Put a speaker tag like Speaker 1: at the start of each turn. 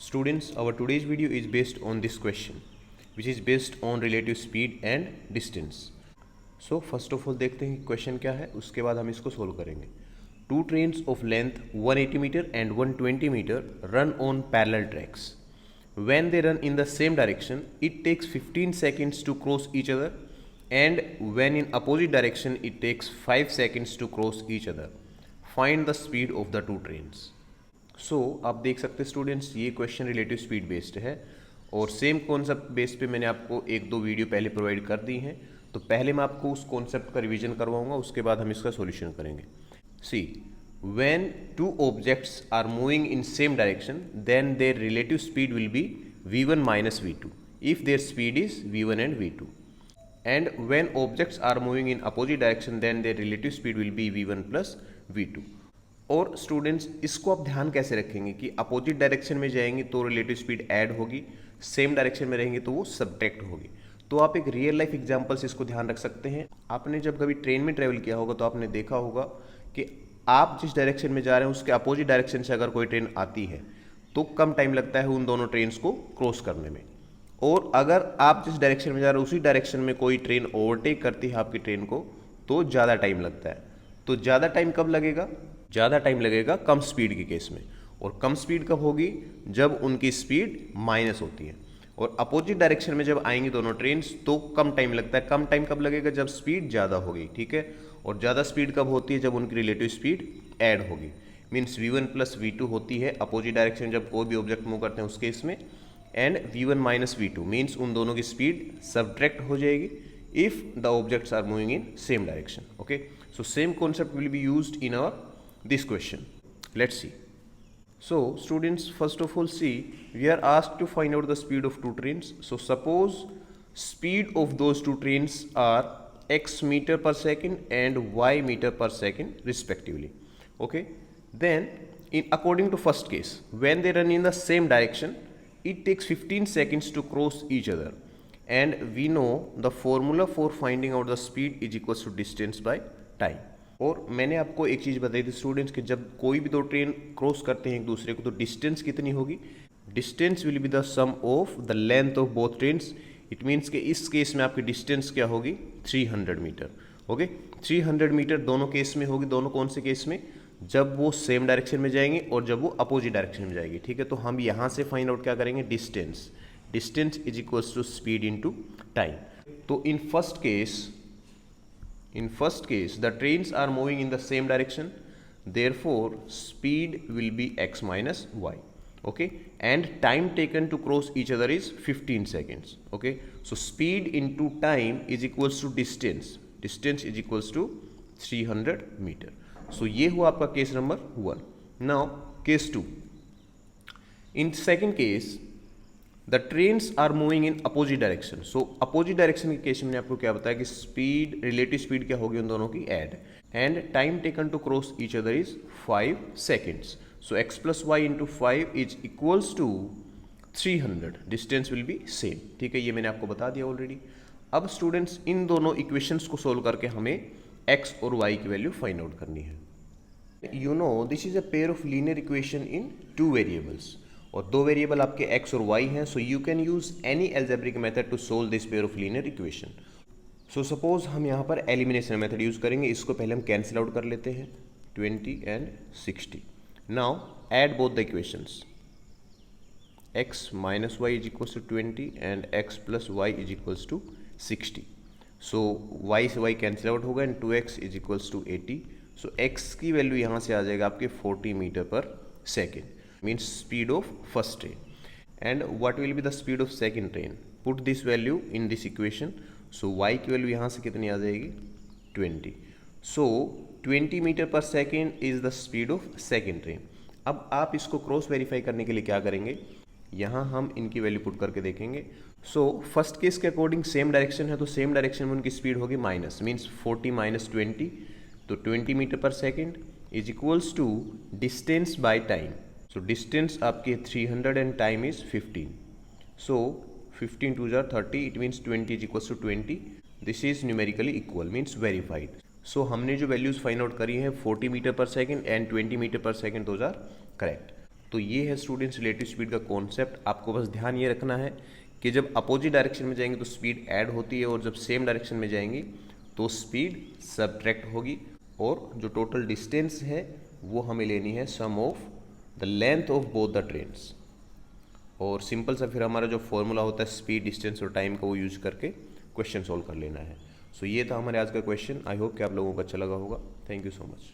Speaker 1: Students, our today's video is based on this question, which is based on relative speed and distance. So first of all देखते हैं question क्या है, उसके बाद हम इसको सोल्व करेंगे. Two trains of length 180 meter and 120 meter run on parallel tracks. When they run in the same direction, it takes 15 seconds to cross each other, and when in opposite direction, it takes 5 seconds to cross each other. Find the speed of the two trains. सो आप देख सकते हैं students, ये question relative speed based है और same concept base पे मैंने आपको एक दो वीडियो पहले प्रोवाइड कर दी हैं. तो पहले मैं आपको उस कॉन्सेप्ट का रिवीजन करवाऊंगा, उसके बाद हम इसका सॉल्यूशन करेंगे. See, when two objects are moving in same direction then their relative speed will be v1 minus v2 if their speed is v1 and v2. And when objects are moving in opposite direction then their relative speed will be v1 plus v2. और students इसको आप ध्यान कैसे रखेंगे कि opposite direction में जाएंगे तो रिलेटिव स्पीड ऐड होगी, सेम डायरेक्शन में रहेंगे तो वो सब्ट्रैक्ट होगी. तो आप एक रियल लाइफ एग्जांपल से इसको ध्यान रख सकते हैं. आपने जब कभी ट्रेन में ट्रेवल किया होगा तो आपने देखा होगा कि आप जिस डायरेक्शन में जा रहे हैं उसके अपोजिट डायरेक्शन से अगर कोई ट्रेन आती है तो कम टाइम लगता है उन दोनों ट्रेन्स को क्रॉस करने में. और अगर आप जिस डायरेक्शन में जा रहे हैं उसी डायरेक्शन में कोई ट्रेन ओवरटेक करती है आपकी ट्रेन को तो ज़्यादा टाइम लगता है. तो ज़्यादा टाइम कब लगेगा? ज़्यादा टाइम लगेगा कम स्पीड के केस में. और कम स्पीड कब होगी? जब उनकी स्पीड माइनस होती है. और अपोजिट डायरेक्शन में जब आएंगी दोनों ट्रेन्स तो कम टाइम लगता है. कम टाइम कब लगेगा? जब स्पीड ज़्यादा होगी. ठीक है. और ज़्यादा स्पीड कब होती है? जब उनकी रिलेटिव स्पीड ऐड होगी. मीन्स v1 प्लस v2 होती है अपोजिट डायरेक्शन जब कोई भी ऑब्जेक्ट मूव करते हैं उस केस में. And v1 minus v2 means उन दोनों की स्पीड सब्ट्रैक्ट हो जाएगी if the objects are moving in same direction. Okay. So same concept will be used in our this question. Let's see. So students, first of all, see, we are asked to find out the speed of two trains. So suppose speed of those two trains are x meter per second and y meter per second respectively. Okay. Then according to first case, when they run in the same direction, it takes 15 seconds to cross each other, and we know the formula for finding out the speed is equals to distance by time. और मैंने आपको एक चीज़ बताई थी students कि जब कोई भी दो ट्रेन क्रॉस करते हैं एक दूसरे को तो डिस्टेंस कितनी होगी? Distance will be the sum of the length of both trains. It means कि इस केस में आपकी डिस्टेंस क्या होगी? 300 मीटर. ओके. 300 मीटर दोनों केस में होगी. दोनों कौन से केस में? जब वो सेम डायरेक्शन में जाएंगे और जब वो अपोजिट डायरेक्शन में जाएगी. ठीक है. तो हम यहाँ से फाइंड आउट क्या करेंगे? Distance. Distance is equals to speed into time. तो इन first case the trains are moving in the same direction, therefore speed will be x minus y. Okay. And time taken to cross each other is 15 seconds. Okay. So speed into time is equals to distance. Distance is equals to 300 meter. So ये हुआ आपका case number 1. Now case 2. In second case the trains are moving in opposite direction. So opposite direction के case में मैंने आपको क्या बताया कि स्पीड, रिलेटिव स्पीड क्या होगी उन दोनों की? Add. And time taken to cross each other is 5 seconds. So x plus y into 5 is equals to 300. Distance will B same. ठीक है. ये मैंने आपको बता दिया ऑलरेडी. अब स्टूडेंट्स इन दोनों इक्वेशंस को सोल्व करके हमें x और y की वैल्यू फाइंड आउट करनी है. You know this is a pair of linear equation in two variables. और दो वेरिएबल आपके x और y हैं. So you can use any algebraic method to solve this pair of linear equation. So suppose हम यहाँ पर elimination method use करेंगे. इसको पहले हम कैंसिल आउट कर लेते हैं. 20 and 60. Now add both the equations. x minus y is equals to 20 and x plus y is equals to 60. So y से y कैंसिल आउट होगा and 2x is equals to 80. So x की value यहाँ से आ जाएगा आपके 40 metre per second. Means speed of first train. And what will be the speed of second train? Put this value in this equation. So y की value यहाँ से कितनी आ जाएगी? 20. So 20 metre per second is the speed of second train. अब आप इसको cross verify करने के लिए क्या करेंगे? यहाँ हम इनकी वैल्यू पुट करके देखेंगे. सो फर्स्ट केस के अकॉर्डिंग सेम डायरेक्शन है तो सेम डायरेक्शन में उनकी स्पीड होगी माइनस. Means 40 minus 20. तो 20 metre per second is equals to distance by time. So distance आपके 300 and time is 15. So 15 2 are 30. It means 20 is equals to 20. This is numerically equal, means verified. So हमने जो values find out करी हैं 40 metre per second and 20 metre per second, those are correct. तो ये है students relative speed का concept. आपको बस ध्यान ये रखना है कि जब अपोजिट डायरेक्शन में जाएंगे तो स्पीड ऐड होती है, और जब सेम डायरेक्शन में जाएंगी तो स्पीड सबट्रैक्ट होगी, और जो टोटल डिस्टेंस है वो हमें लेनी है sum of the length of both the trains. और सिंपल सा फिर हमारा जो फॉर्मूला होता है स्पीड, डिस्टेंस और टाइम का, वो यूज करके क्वेश्चन सॉल्व कर लेना है। सो ये था हमारे आज का क्वेश्चन। आई होप कि आप लोगों को अच्छा लगा होगा। Thank you so much.